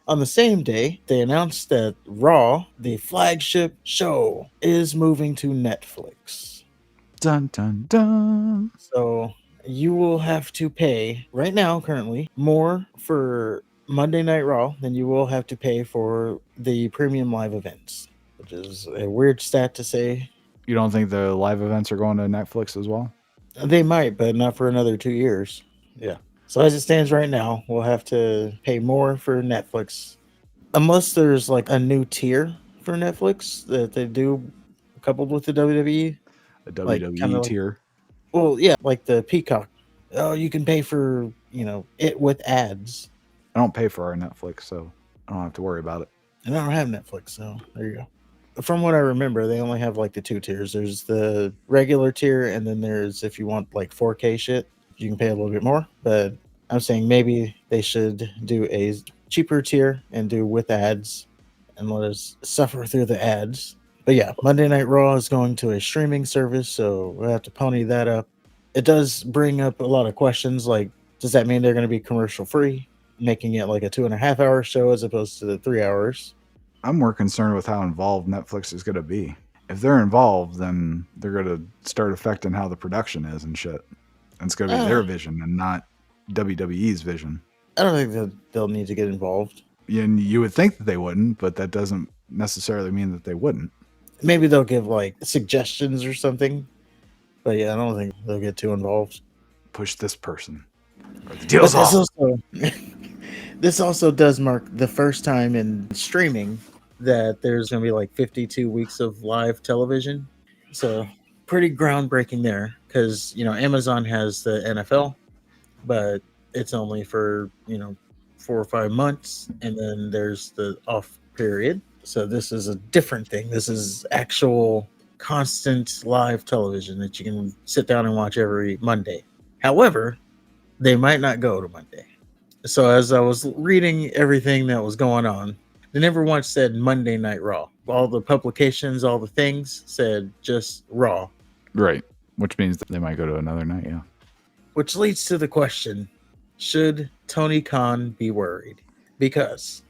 On the same day, they announced that Raw, the flagship show, is moving to Netflix. Dun dun dun. So you will have to pay right now, currently, more for Monday Night Raw than you will have to pay for the premium live events, which is a weird stat to say. You don't think the live events are going to Netflix as well? They might, but not for another 2 years. Yeah. So as it stands right now, we'll have to pay more for Netflix, unless there's like a new tier for Netflix that they do coupled with the WWE, A like kind WWE of like, tier? well, yeah, like the Peacock. Oh, you can pay for it with ads. I don't pay for our Netflix, so I don't have to worry about it. And I don't have Netflix, so there you go. From what I remember, they only have like the two tiers. There's the regular tier, and then there's if you want like 4K shit, you can pay a little bit more. But I'm saying maybe they should do a cheaper tier and do with ads and let us suffer through the ads. But yeah, Monday Night Raw is going to a streaming service, so we'll have to pony that up. It does bring up a lot of questions like, does that mean they're going to be commercial free, making it like a 2.5 hour show as opposed to the 3 hours? I'm more concerned with how involved Netflix is going to be. If they're involved, then they're going to start affecting how the production is and shit. And it's going to be Uh, their vision and not WWE's vision. I don't think that they'll need to get involved. And you would think that they wouldn't, but that doesn't necessarily mean that they wouldn't. Maybe they'll give like suggestions or something. But yeah, I don't think they'll get too involved. Push this person. Or the But deal's this off. also this also does mark the first time in streaming that there's going to be like 52 weeks of live television. So pretty groundbreaking there because Amazon has the NFL, but it's only for 4 or 5 months, and then there's the off period. So this is a different thing. This is actual constant live television that you can sit down and watch every Monday. However, they might not go to Monday. So as I was reading everything that was going on, they never once said Monday Night Raw. All the publications, all the things said just Raw, Right. Which means that they might go to another night, yeah. which leads to the question, should Tony Khan be worried? Because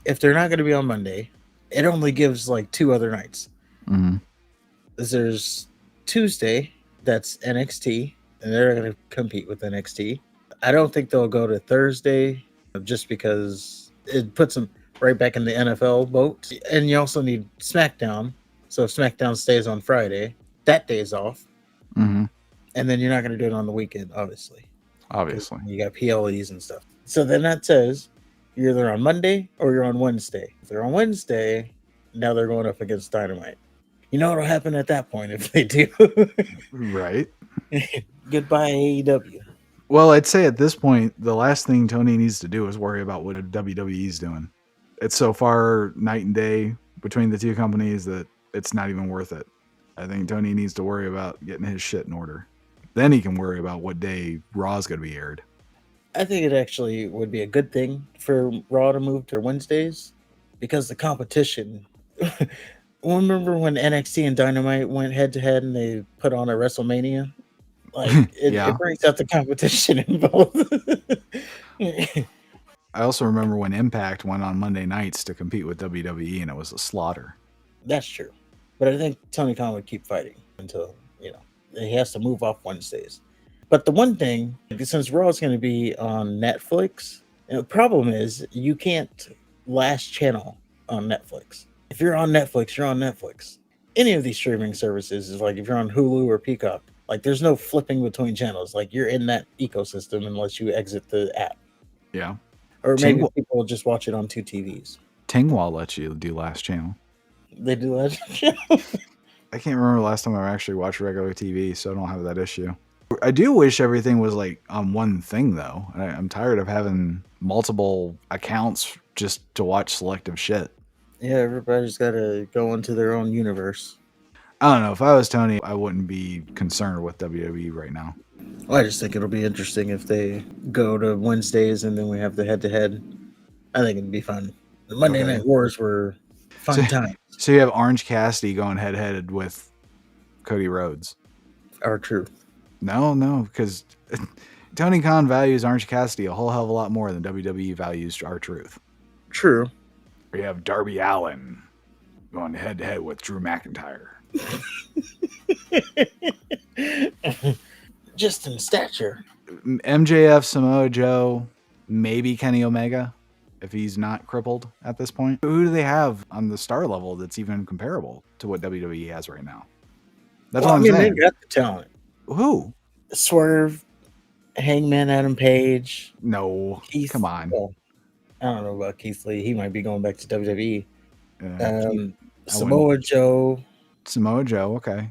if they're not going to be on Monday, it only gives like two other nights. Mm-hmm. There's Tuesday, that's NXT, and they're going to compete with NXT. I don't think they'll go to Thursday just because it puts them right back in the NFL boat. And you also need SmackDown. So if SmackDown stays on Friday, that day's off. Mm-hmm. And then you're not going to do it on the weekend, obviously. Obviously. You got PLEs and stuff. So then that says you're either on Monday or you're on Wednesday. If they're on Wednesday, now they're going up against Dynamite. You know what'll happen at that point if they do? Right. Goodbye, AEW. Well, I'd say at this point, the last thing Tony needs to do is worry about what WWE's doing. It's so far night and day between the two companies that it's not even worth it. I think Tony needs to worry about getting his shit in order. Then he can worry about what day Raw's going to be aired. I think it actually would be a good thing for Raw to move to Wednesdays because the competition. Remember when NXT and Dynamite went head to head and they put on a WrestleMania? Like Yeah. it brings out the competition in both. I also remember when Impact went on Monday nights to compete with WWE and it was a slaughter. That's true, but I think Tony Khan would keep fighting until he has to move off Wednesdays. But the one thing, since Raw is going to be on Netflix, the problem is you can't last channel on Netflix. If you're on Netflix, you're on Netflix. Any of these streaming services is like if you're on Hulu or Peacock, like there's no flipping between channels. Like you're in that ecosystem unless you exit the app. Yeah. Or maybe Ting- people will just watch it on two TVs. Tingwall lets you do last channel. They do that. I can't remember the last time I actually watched regular TV, so I don't have that issue. I do wish everything was like on one thing, though. I'm tired of having multiple accounts just to watch selective shit. Yeah, everybody's got to go into their own universe. I don't know. If I was Tony, I wouldn't be concerned with WWE right now. Well, I just think it'll be interesting if they go to Wednesdays and then we have the head-to-head. I think it'd be fun. The Monday Okay. Night Wars were fun times. So you have Orange Cassidy going head-to-head with Cody Rhodes. Our truth. No, because Tony Khan values Orange Cassidy a whole hell of a lot more than WWE values R-Truth. True. We have Darby Allen going head to head with Drew McIntyre. Just in stature. MJF, Samoa Joe, maybe Kenny Omega, if he's not crippled at this point. Who do they have on the star level that's even comparable to what WWE has right now? That's what I'm saying. They got the talent. Who? Swerve, Hangman Adam Page. No, Keith, come on. Well, I don't know about Keith Lee. He might be going back to WWE. Samoa Joe. Samoa Joe, okay.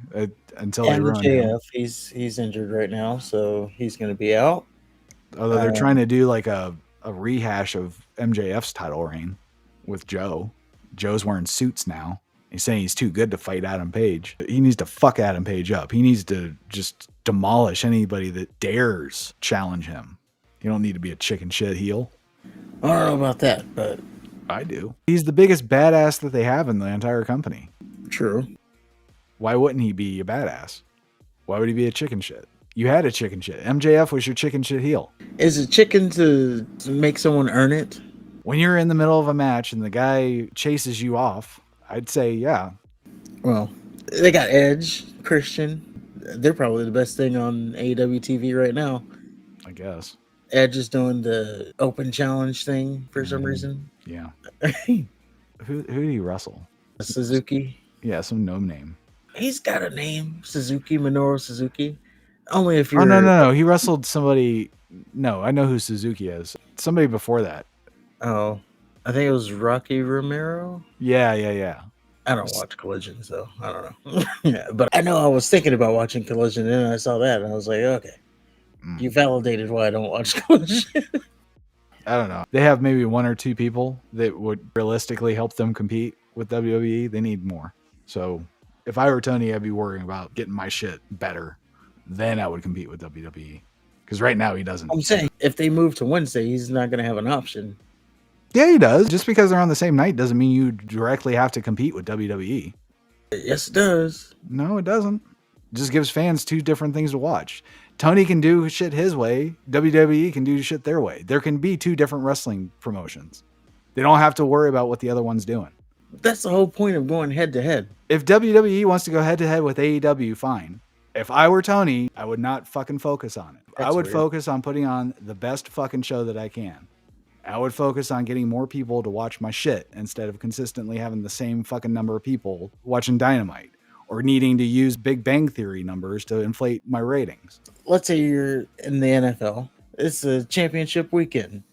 Until they ruin him. He's injured right now, so he's going to be out. Although they're trying to do like a rehash of MJF's title reign with Joe. Joe's wearing suits now. He's saying he's too good to fight Adam Page. He needs to fuck Adam Page up. He needs to just demolish anybody that dares challenge him. You don't need to be a chicken shit heel. I don't know about that, but I do. He's the biggest badass that they have in the entire company. True. Why wouldn't he be a badass? Why would he be a chicken shit? You had a chicken shit. MJF was your chicken shit heel. Is it chicken to make someone earn it? When you're in the middle of a match and the guy chases you off, I'd say, yeah. Well, they got Edge, Christian. They're probably the best thing on AEW TV right now. I guess. Edge is doing the open challenge thing for some reason. Yeah. Who do you wrestle? Suzuki. Yeah, some no name. He's got a name. Suzuki, Minoru Suzuki. Only if you're... Oh, no. He wrestled somebody... No, I know who Suzuki is. Somebody before that. Oh, I think it was Rocky Romero. Yeah. I don't watch Collision, so I don't know. Yeah, but I know I was thinking about watching Collision, and then I saw that, and I was like, okay. You validated why I don't watch Collision. I don't know. They have maybe one or two people that would realistically help them compete with WWE. They need more. So if I were Tony, I'd be worrying about getting my shit better. Then I would compete with WWE. Because right now he doesn't. I'm saying if they move to Wednesday, he's not going to have an option. Yeah, he does. Just because they're on the same night doesn't mean you directly have to compete with WWE. Yes, it does. No, it doesn't. It just gives fans two different things to watch. Tony can do shit his way. WWE can do shit their way. There can be two different wrestling promotions. They don't have to worry about what the other one's doing. That's the whole point of going head to head. If WWE wants to go head to head with AEW, fine. If I were Tony, I would not fucking focus on it. I would focus on putting on the best fucking show that I can. I would focus on getting more people to watch my shit instead of consistently having the same fucking number of people watching Dynamite or needing to use Big Bang Theory numbers to inflate my ratings. Let's say you're in the NFL. It's a championship weekend.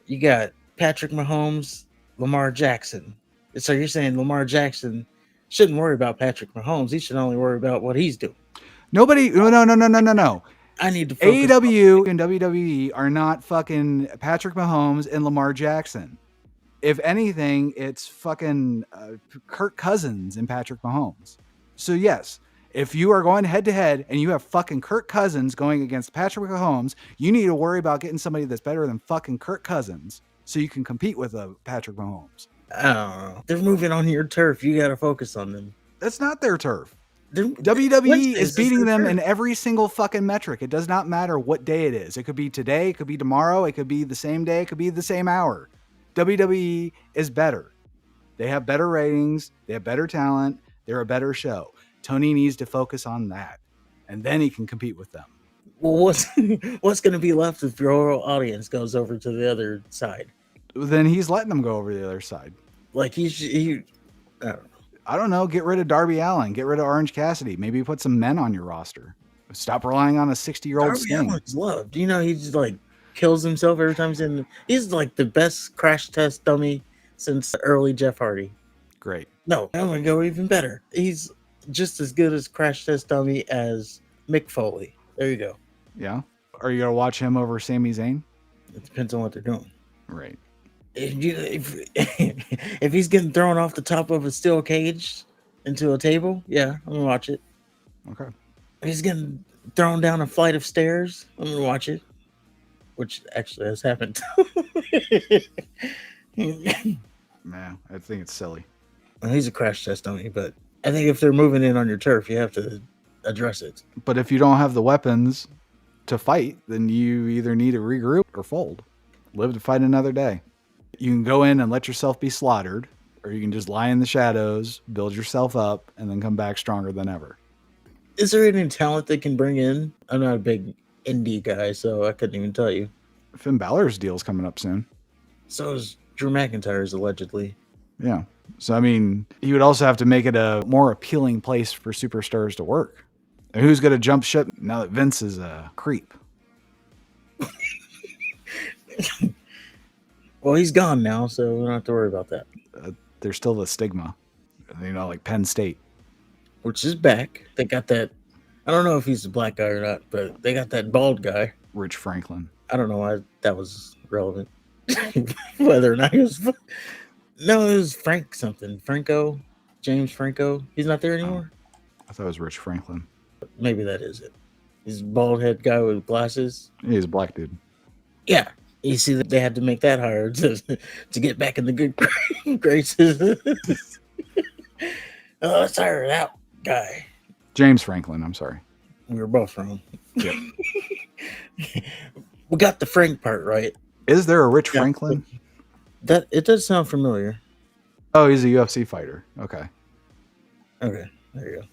You got Patrick Mahomes, Lamar Jackson. So you're saying Lamar Jackson shouldn't worry about Patrick Mahomes. He should only worry about what he's doing. No. I need to focus AEW and WWE are not fucking Patrick Mahomes and Lamar Jackson. If anything, it's fucking Kirk Cousins and Patrick Mahomes. So yes, if you are going head to head and you have fucking Kirk Cousins going against Patrick Mahomes, you need to worry about getting somebody that's better than fucking Kirk Cousins so you can compete with Patrick Mahomes. I don't know. They're moving on your turf. You got to focus on them. That's not their turf. WWE is beating them in every single fucking metric. It does not matter what day it is. It could be today, it could be tomorrow, it could be the same day, it could be the same hour. WWE is better. They have better ratings, they have better talent, they're a better show. Tony needs to focus on that, and then he can compete with them. Well, what's going to be left if your audience goes over to the other side? Then he's letting them go over to the other side. Like I don't know. Get rid of Darby Allen. Get rid of Orange Cassidy. Maybe put some men on your roster. Stop relying on a 60-year-old Sting. Darby Allen's loved. You know, he just like kills himself every time he's in. He's like the best crash test dummy since early Jeff Hardy. Great. No, I'm gonna go even better. He's just as good as crash test dummy as Mick Foley. There you go. Yeah. Are you gonna watch him over Sami Zayn? It depends on what they're doing. Right. If he's getting thrown off the top of a steel cage into a table, yeah, I'm gonna watch it. Okay. If he's getting thrown down a flight of stairs, I'm gonna watch it. Which actually has happened. Man, I think it's silly. He's a crash test dummy, but I think if they're moving in on your turf, you have to address it. But if you don't have the weapons to fight, then you either need to regroup or fold. Live to fight another day. You can go in and let yourself be slaughtered, or you can just lie in the shadows, build yourself up, and then come back stronger than ever. Is there any talent they can bring in? I'm not a big indie guy, so I couldn't even tell you. Finn Balor's deal's coming up soon. So is Drew McIntyre's, allegedly. Yeah. So, I mean, you would also have to make it a more appealing place for superstars to work. And who's going to jump ship now that Vince is a creep? Well, he's gone now, so we don't have to worry about that. There's still the stigma, like Penn State. Which is back. They got that. I don't know if he's a black guy or not, but they got that bald guy. Rich Franklin. I don't know why that was relevant. Whether or not he was. No, it was Frank something. Franco? James Franco? He's not there anymore? I thought it was Rich Franklin. Maybe that is it. He's a bald head guy with glasses. He's a black dude. Yeah. You see that they had to make that higher to get back in the good graces. Let's hire that guy. James Franklin, I'm sorry. We were both wrong. Yep. We got the Frank part right. Is there a Rich Franklin? That it does sound familiar. Oh, he's a UFC fighter. Okay. Okay, there you go.